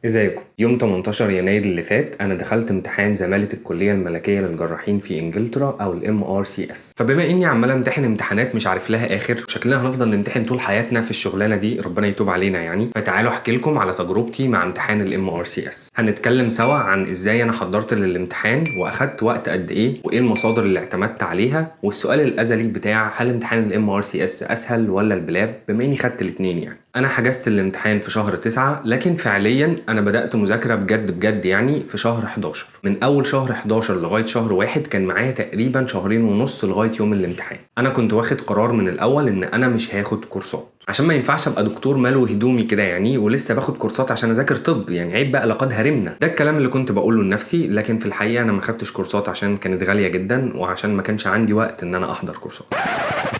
ازيكم؟ يوم 18 يناير اللي فات انا دخلت امتحان زمالة الكلية الملكية للجراحين في انجلترا او MRCS. فبما اني عمال امتحن امتحانات مش عارف لها اخر وشكلنا هنفضل نمتحن طول حياتنا في الشغلانة دي، ربنا يتوب علينا يعني، فتعالوا احكي لكم على تجربتي مع امتحان MRCS. هنتكلم سوا عن ازاي انا حضرت للامتحان واخدت وقت قد ايه وايه المصادر اللي اعتمدت عليها، والسؤال الازلي بتاع هل امتحان MRCS اسهل ولا البلاب، بما اني خدت الاتنين يعني. انا حجزت الامتحان في شهر 9، لكن فعليا انا بدأت مذاكرة بجد يعني في شهر 11. من اول شهر 11 لغاية شهر 1 كان معايا تقريبا شهرين ونص لغاية يوم الامتحان. انا كنت واخد قرار من الاول ان انا مش هاخد كورسات، عشان ما ينفعش ابقى دكتور مالو هدومي كده يعني ولسه باخد كورسات عشان اذاكر طب، يعني عيب بقى لقد هرمنا. ده الكلام اللي كنت بقوله لنفسي، لكن في الحقيقة انا ما خدتش كورسات عشان كانت غالية جدا وعشان ما كانش عندي وقت ان انا احضر كورسات.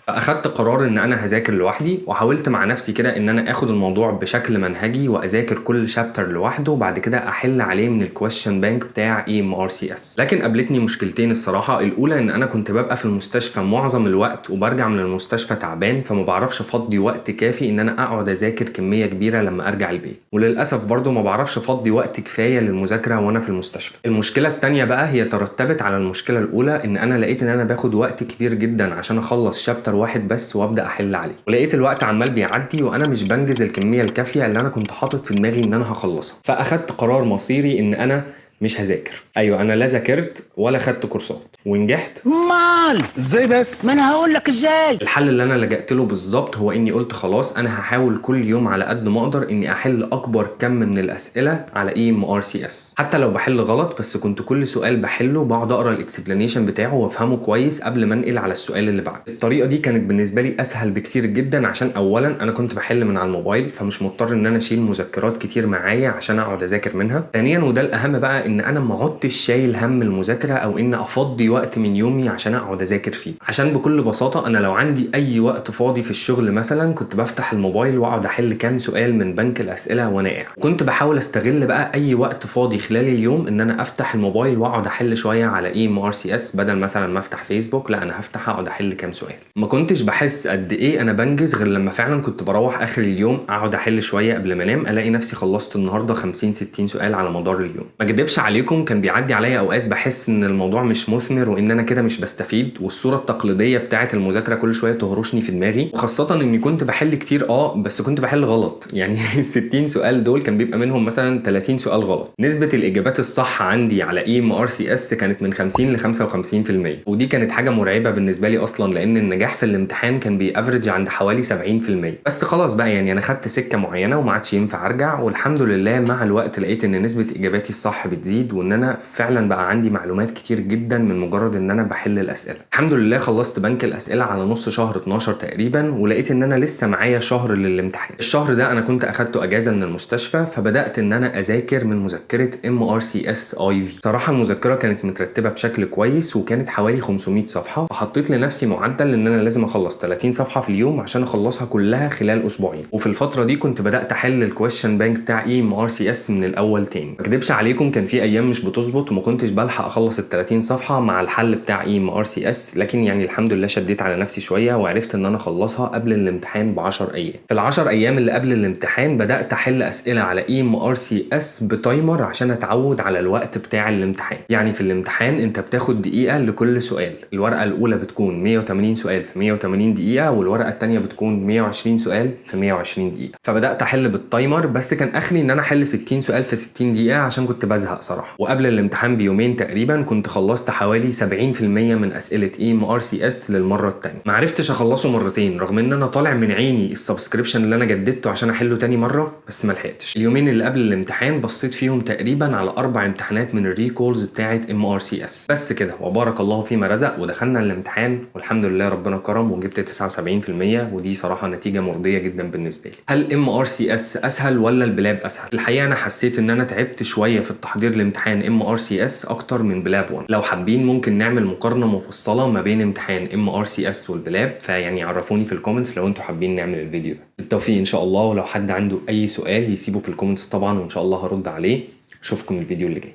فاخدت قرار ان انا هذاكر لوحدي، وحاولت مع نفسي كده ان انا اخد الموضوع بشكل منهجي واذاكر كل شابتر لوحده وبعد كده احل عليه من الكويشن بانك بتاع MRCS. لكن قابلتني مشكلتين الصراحه. الاولى ان انا كنت ببقى في المستشفى معظم الوقت وبرجع من المستشفى تعبان، فما بعرفش افضي وقت كافي ان انا اقعد اذاكر كميه كبيره لما ارجع البيت، وللاسف برضو ما بعرفش افضي وقت كفايه للمذاكره وانا في المستشفى. المشكله الثانيه بقى هي ترتبت على المشكله الاولى، ان انا لقيت ان انا باخد وقت كبير جدا عشان اخلص شابتر واحد بس وابدا احل عليه، ولقيت الوقت عمال بيعدي وانا مش بنجز الكميه الكافيه اللي انا كنت حاطط في دماغي ان انا هخلصها. فاخدت قرار مصيري ان انا مش هذاكر. ايوه، انا لا ذاكرت ولا خدت كورسات ونجحت. مال ازاي بس؟ ما انا هقول لك ازاي. الحل اللي انا لجأت له بالظبط هو اني قلت خلاص انا هحاول كل يوم على قد ما اقدر اني احل اكبر كم من الاسئله على MRCS، حتى لو بحل غلط، بس كنت كل سؤال بحله بقعد اقرا الاكسبلانيشن بتاعه وافهمه كويس قبل ما انقل على السؤال اللي بعده. الطريقه دي كانت بالنسبه لي اسهل بكتير جدا، عشان اولا انا كنت بحل من على الموبايل فمش مضطر ان انا اشيل مذكرات كتير معايا عشان اقعد اذاكر منها. ثانيا وده الاهم بقى، ان انا ما عدتش شايل هم المذاكره او ان افضي وقت من يومي عشان اقعد اذاكر فيه. عشان بكل بساطه انا لو عندي اي وقت فاضي في الشغل مثلا كنت بفتح الموبايل واقعد احل كام سؤال من بنك الاسئله وانا قاعد. كنت بحاول استغل بقى اي وقت فاضي خلال اليوم ان انا افتح الموبايل واقعد احل شويه على MRCS، بدل مثلا ما افتح فيسبوك لا انا هفتح اقعد احل كام سؤال. ما كنتش بحس قد ايه انا بنجز غير لما فعلا كنت بروح اخر اليوم اقعد احل شويه قبل ما انام، الاقي نفسي خلصت النهارده 50 60 سؤال على مدار اليوم. ما اكدبش عليكم كان بيعدي عليا اوقات بحس ان الموضوع مش مثمر وان انا كده مش بستفيد، والصوره التقليديه بتاعه المذاكره كل شويه تهرشني في دماغي، وخاصه اني كنت بحل كتير بس كنت بحل غلط يعني ال 60 سؤال دول كان بيبقى منهم مثلا 30 سؤال غلط. نسبه الاجابات الصح عندي على MRCS كانت من 50 ل 55%، ودي كانت حاجه مرعبه بالنسبه لي اصلا، لان النجاح في الامتحان كان بيأفرج عند حوالي 70%. بس خلاص بقى يعني انا خدت سكه معينه وما عادش ينفع ارجع، والحمد لله مع الوقت لقيت ان نسبه اجاباتي الصح بتزيد، وان انا فعلا بقى عندي معلومات كتير جدا من مجرد ان انا بحل الاسئله. الحمد لله خلصت بنك الاسئله على نص شهر 12 تقريبا، ولقيت ان انا لسه معايا شهر للامتحان. الشهر ده انا كنت اخدته اجازه من المستشفى، فبدات ان انا اذاكر من مذكره MRCS IV. صراحه المذكره كانت مترتبه بشكل كويس وكانت حوالي 500 صفحه، فحطيت لنفسي معدل ان انا لازم اخلص 30 صفحه في اليوم عشان اخلصها كلها خلال اسبوعين. وفي الفتره دي كنت بدات احل الكويشن بانك بتاع MRCS من الاول تاني. ما اكدبش عليكم كان في ايام مش بتظبط وما كنتش بلحق اخلص ال 30 صفحه مع الحل بتاع MRCS، لكن يعني الحمد لله شديت على نفسي شويه وعرفت ان انا اخلصها قبل الامتحان ب10 ايام. في ال10 ايام اللي قبل الامتحان بدات احل اسئله على MRCS بتايمر عشان اتعود على الوقت بتاع الامتحان. يعني في الامتحان انت بتاخد دقيقه لكل سؤال، الورقه الاولى بتكون 180 سؤال في 180 دقيقه، والورقه الثانيه بتكون 120 سؤال في 120 دقيقه. فبدات احل بالتايمر، بس كان اخري ان انا احل 60 سؤال في 60 دقيقه عشان كنت بزهق صراحه. وقبل الامتحان بيومين تقريبا كنت خلصت حوالي 70% من اسئله MRCS للمره الثانيه. ما عرفتش اخلصه مرتين رغم ان انا طالع من عيني السبسكريبشن اللي انا جددته عشان احله تاني مره، بس ما لحقتش. اليومين اللي قبل الامتحان بصيت فيهم تقريبا على 4 امتحانات من الريكولز بتاعه MRCS بس كده، وبارك الله فيما رزق ودخلنا الامتحان والحمد لله ربنا كرم وجبت 79%، ودي صراحه نتيجه مرضيه جدا بالنسبه لي. هل MRCS اسهل ولا البلاب اسهل؟ الحقيقه انا حسيت ان انا تعبت شويه في التحضير لامتحان MRCS اكتر من بلاب 1. لو حابين ممكن نعمل مقارنه مفصله ما بين امتحان MRCS والبلاب، فيعني عرفوني في الكومنتس لو انتوا حابين نعمل الفيديو ده. بالتوفيق ان شاء الله، ولو حد عنده اي سؤال يسيبه في الكومنتس طبعا وان شاء الله هرد عليه. اشوفكم الفيديو اللي جاي.